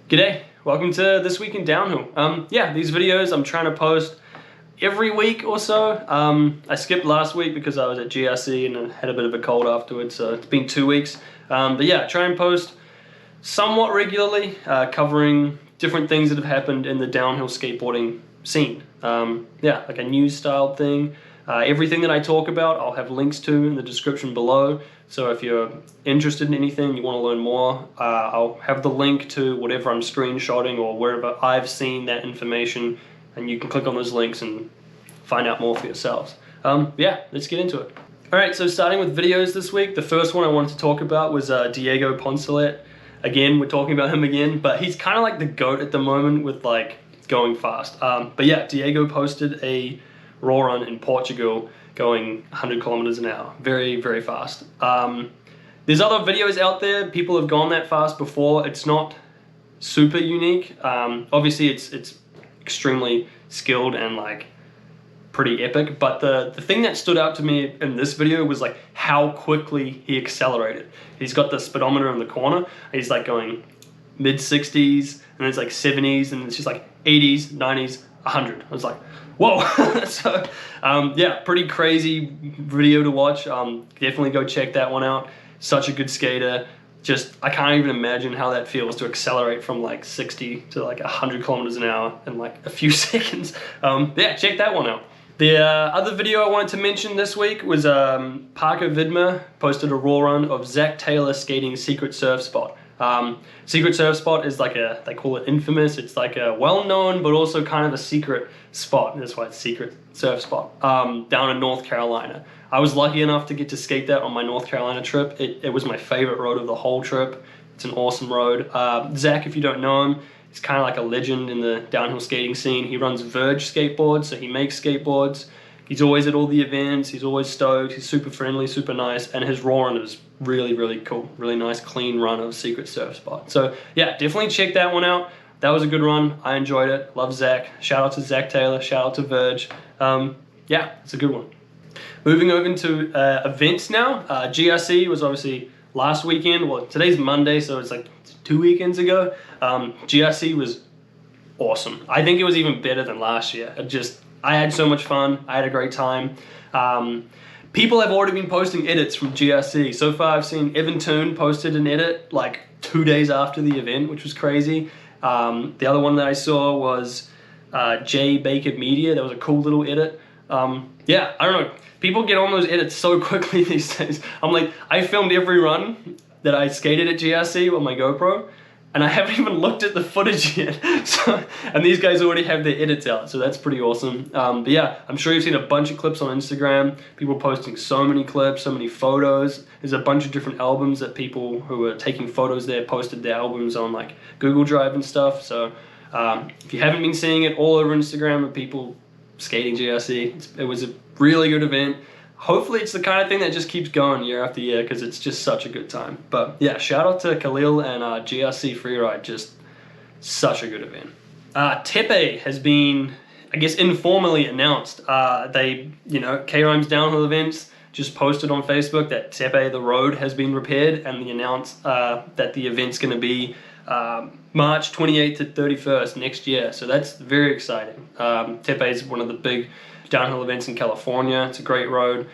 G'day, welcome to This Week in Downhill. Yeah, these videos I'm trying to post every week or so. I skipped last week because I was at GRC and I had a bit of a cold afterwards, so it's been 2 weeks. But yeah, try and post somewhat regularly, covering different things that have happened in the downhill skateboarding scene. Yeah, like a news style thing. Everything that I talk about, I'll have links to in the description below. So if you're interested in anything, you want to learn more, I'll have the link to whatever I'm screenshotting or wherever I've seen that information, and you can click on those links and find out more for yourselves. Yeah, let's get into it. Alright, so starting with videos this week, the first one I wanted to talk about was Diego Poncelet. Again, we're talking about him again, but he's kind of like the GOAT at the moment with like going fast. But yeah, Diego posted a raw run in Portugal going 100 kilometers an hour. Very, very fast. There's other videos out there. People have gone that fast before. It's not super unique. Obviously, it's extremely skilled and like pretty epic. But the thing that stood out to me in this video was like how quickly he accelerated. He's got the speedometer in the corner. He's like going mid 60s and it's like 70s and it's just like 80s, 90s, 100. I was like, whoa. So yeah, pretty crazy video to watch. Definitely go check that one out. Such a good skater. Just, I can't even imagine how that feels to accelerate from like 60 to like 100 kilometers an hour in like a few seconds. Yeah, check that one out. The other video I wanted to mention this week was Parker Vidmer posted a raw run of Zach Taylor skating Secret Surf Spot. Secret Surf Spot is like they call it infamous. It's like a well-known but also kind of a secret spot. That's why it's Secret Surf Spot. Down in North Carolina. I was lucky enough to get to skate that on my North Carolina trip. It was my favorite road of the whole trip. It's an awesome road. Zach, if you don't know him, he's kind of like a legend in the downhill skating scene. He runs Verge skateboards, so he makes skateboards. He's always at all the events, he's always stoked, he's super friendly, super nice, and his raw run is really, really cool. Really nice, clean run of Secret Surf Spot. So yeah, definitely check that one out. That was a good run. I enjoyed it. Love Zach. Shout out to Zach Taylor. Shout out to Verge. Yeah, it's a good one. Moving over into events now. GRC was obviously last weekend. Well, today's Monday, so it's like 2 weekends ago. GRC was awesome. I think it was even better than last year. I had so much fun. I had a great time. People have already been posting edits from GRC. So far I've seen Evan Toon posted an edit like 2 days after the event, which was crazy. The other one that I saw was Jay Baker Media. That was a cool little edit. Yeah, I don't know. People get on those edits so quickly these days. I'm like, I filmed every run that I skated at GRC on my GoPro, and I haven't even looked at the footage yet. So, and these guys already have their edits out, so that's pretty awesome. But yeah, I'm sure you've seen a bunch of clips on Instagram. People posting so many clips, so many photos. There's a bunch of different albums that people who are taking photos there posted their albums on like Google Drive and stuff. So if you haven't been seeing it all over Instagram of people skating GRC, it was a really good event. Hopefully it's the kind of thing that just keeps going year after year because it's just such a good time. But yeah, shout out to Khalil and GRC Freeride, just such a good event. Tepe has been, I guess, informally announced. K-Rhyme's Downhill Events just posted on Facebook that Tepe, the road, has been repaired, and they announced that the event's going to be March 28th to 31st next year. So that's very exciting. Tepe is one of the big downhill events in California. It's a great road.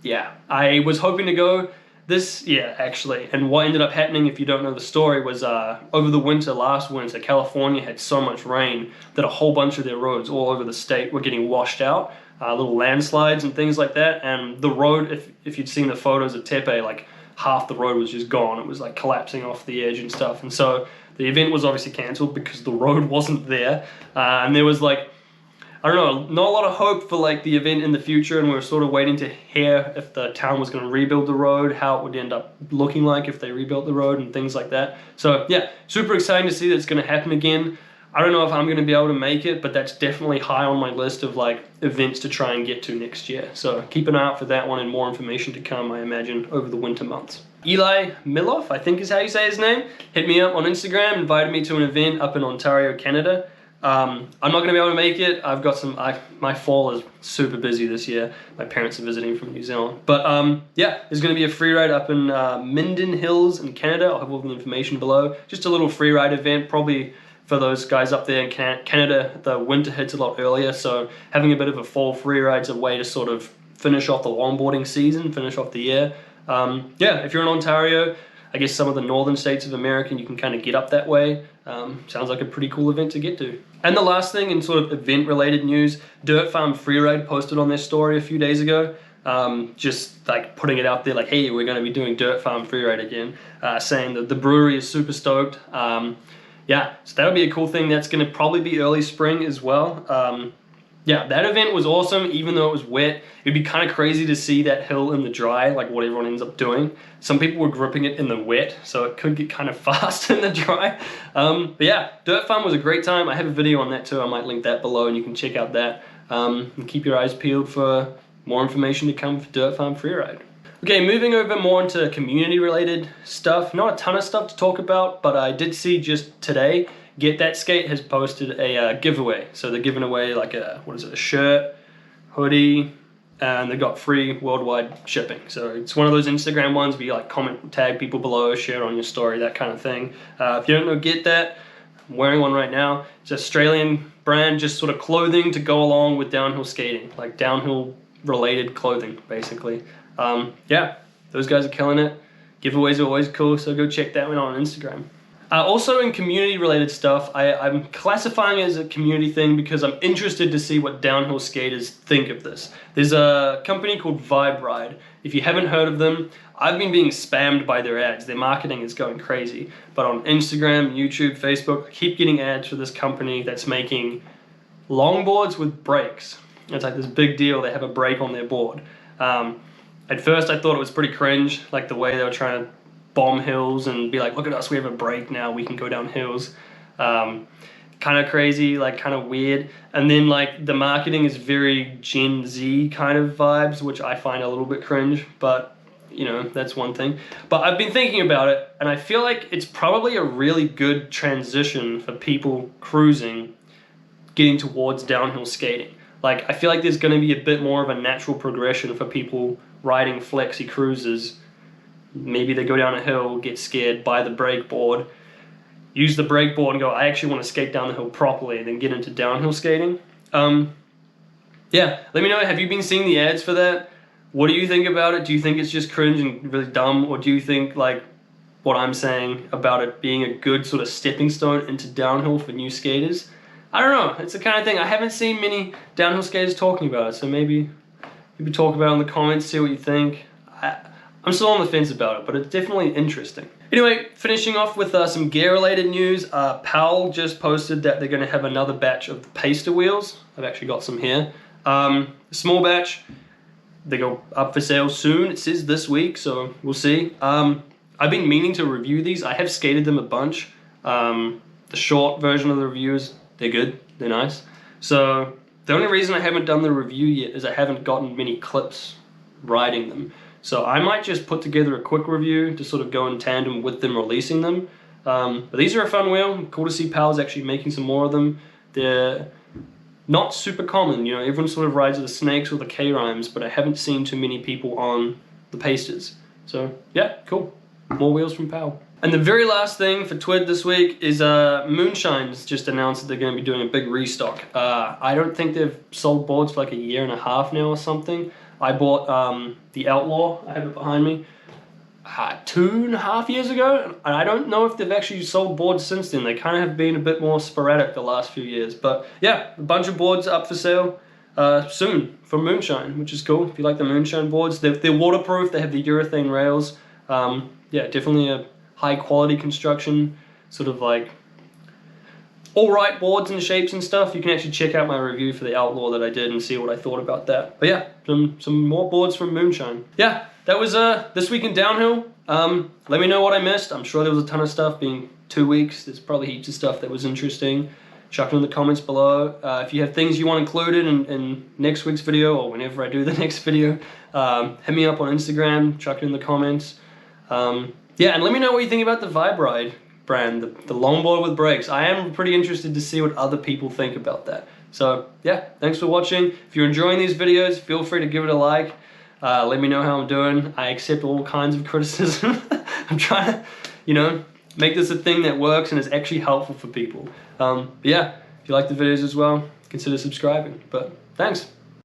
Yeah, I was hoping to go this year actually, and what ended up happening, if you don't know the story, was over the last winter, California had so much rain that a whole bunch of their roads all over the state were getting washed out, little landslides and things like that, and the road, if you'd seen the photos of Tepe, like half the road was just gone. It was like collapsing off the edge and stuff, and so the event was obviously cancelled because the road wasn't there, and there was like, I don't know, not a lot of hope for like the event in the future, and we were sort of waiting to hear if the town was going to rebuild the road, how it would end up looking like if they rebuilt the road and things like that. So yeah, super exciting to see that it's going to happen again. I don't know if I'm going to be able to make it, but that's definitely high on my list of like events to try and get to next year. So keep an eye out for that one, and more information to come, I imagine, over the winter months. Eli Miloff, I think is how you say his name, hit me up on Instagram, invited me to an event up in Ontario, Canada. I'm not going to be able to make it. I've got my fall is super busy this year. My parents are visiting from New Zealand. But yeah, there's going to be a free ride up in Minden Hills in Canada. I'll have all the information below. Just a little free ride event, probably for those guys up there in Canada. The winter hits a lot earlier, so having a bit of a fall free ride's a way to sort of finish off the longboarding season, finish off the year. Yeah, if you're in Ontario, I guess some of the northern states of America, you can kind of get up that way. Sounds like a pretty cool event to get to. And the last thing in sort of event related news, Dirt Farm Freeride posted on their story a few days ago, just like putting it out there like, hey, we're going to be doing Dirt Farm Freeride again, saying that the brewery is super stoked. Yeah, so that would be a cool thing. That's going to probably be early spring as well. Yeah, that event was awesome, even though it was wet. It'd be kind of crazy to see that hill in the dry, like what everyone ends up doing. Some people were gripping it in the wet, so it could get kind of fast in the dry. But yeah, Dirt Farm was a great time. I have a video on that too. I might link that below and you can check out that. And keep your eyes peeled for more information to come for Dirt Farm Freeride. Okay, moving over more into community related stuff. Not a ton of stuff to talk about, but I did see just today, Get That Skate has posted a giveaway. So they're giving away like a, what is it, a shirt, hoodie, and they got free worldwide shipping. So it's one of those Instagram ones where you like comment, tag people below, share it on your story, that kind of thing. If you don't know Get That, I'm wearing one right now. It's an Australian brand, just sort of clothing to go along with downhill skating, like downhill related clothing, basically. Yeah, those guys are killing it. Giveaways are always cool, so go check that one out on Instagram. Also in community related stuff, I'm classifying it as a community thing because I'm interested to see what downhill skaters think of this. There's a company called Viberide. If you haven't heard of them, I've been being spammed by their ads. Their marketing is going crazy. But on Instagram, YouTube, Facebook, I keep getting ads for this company that's making longboards with brakes. It's like this big deal. They have a brake on their board. At first I thought it was pretty cringe, like the way they were trying to bomb hills and be like, look at us, we have a brake now, we can go down hills. Kind of crazy, like kind of weird. And then like the marketing is very Gen Z kind of vibes, which I find a little bit cringe, but you know, that's one thing. But I've been thinking about it and I feel like it's probably a really good transition for people cruising, getting towards downhill skating. Like I feel like there's going to be a bit more of a natural progression for people riding flexi cruisers. Maybe they go down a hill, get scared, buy the brake board, use the brake board and go, I actually want to skate down the hill properly, and then get into downhill skating. Yeah, let me know, have you been seeing the ads for that? What do you think about it? Do you think it's just cringe and really dumb, or do you think like what I'm saying about it being a good sort of stepping stone into downhill for new skaters? I don't know, it's the kind of thing, I haven't seen many downhill skaters talking about it, so maybe talk about it in the comments, see what you think. I'm still on the fence about it, but it's definitely interesting. Anyway, finishing off with some gear-related news. Powell just posted that they're going to have another batch of paster wheels. I've actually got some here. Small batch. They go up for sale soon. It says this week, so we'll see. I've been meaning to review these. I have skated them a bunch. The short version of the reviews, they're good. They're nice. So the only reason I haven't done the review yet is I haven't gotten many clips riding them. So I might just put together a quick review to sort of go in tandem with them releasing them. But these are a fun wheel. Cool to see Powell's actually making some more of them. They're not super common, you know, everyone sort of rides the Snakes or the K-Rimes, but I haven't seen too many people on the Pasters. So yeah, cool. More wheels from Powell. And the very last thing for TWID this week is Moonshine's just announced that they're going to be doing a big restock. I don't think they've sold boards for like 1.5 years now or something. I bought the Outlaw, I have it behind me, 2.5 years ago, and I don't know if they've actually sold boards since then. They kind of have been a bit more sporadic the last few years. But yeah, a bunch of boards up for sale soon from Moonshine, which is cool if you like the Moonshine boards. They're waterproof, they have the urethane rails. Yeah, definitely a high quality construction, sort of like alright boards and shapes and stuff. You can actually check out my review for the Outlaw that I did and see what I thought about that. But yeah, some more boards from Moonshine. Yeah, that was This Week in Downhill. Let me know what I missed. I'm sure there was a ton of stuff, being 2 weeks. There's probably heaps of stuff that was interesting. Chuck it in the comments below. If you have things you want included in next week's video or whenever I do the next video, hit me up on Instagram, chuck it in the comments. Yeah, and let me know what you think about the Viberide. brand, the longboard with brakes. I am pretty interested to see what other people think about that. So yeah, thanks for watching. If you're enjoying these videos, feel free to give it a like. Let me know how I'm doing. I accept all kinds of criticism. I'm trying to, you know, make this a thing that works and is actually helpful for people. But yeah, if you like the videos as well, consider subscribing. But thanks.